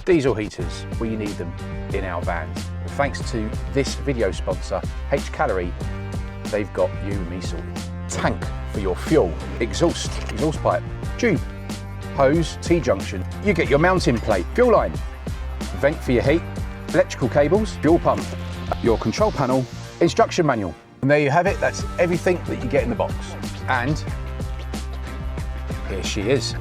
Diesel heaters, we need them in our vans. Thanks to this video sponsor, Hcalory, they've got you and me sorted. Tank for your fuel, exhaust pipe, tube, hose, T-junction. You get your mounting plate, fuel line, vent for your heat, electrical cables, fuel pump, your control panel, instruction manual. And there you have it, that's everything that you get in the box. And here she is.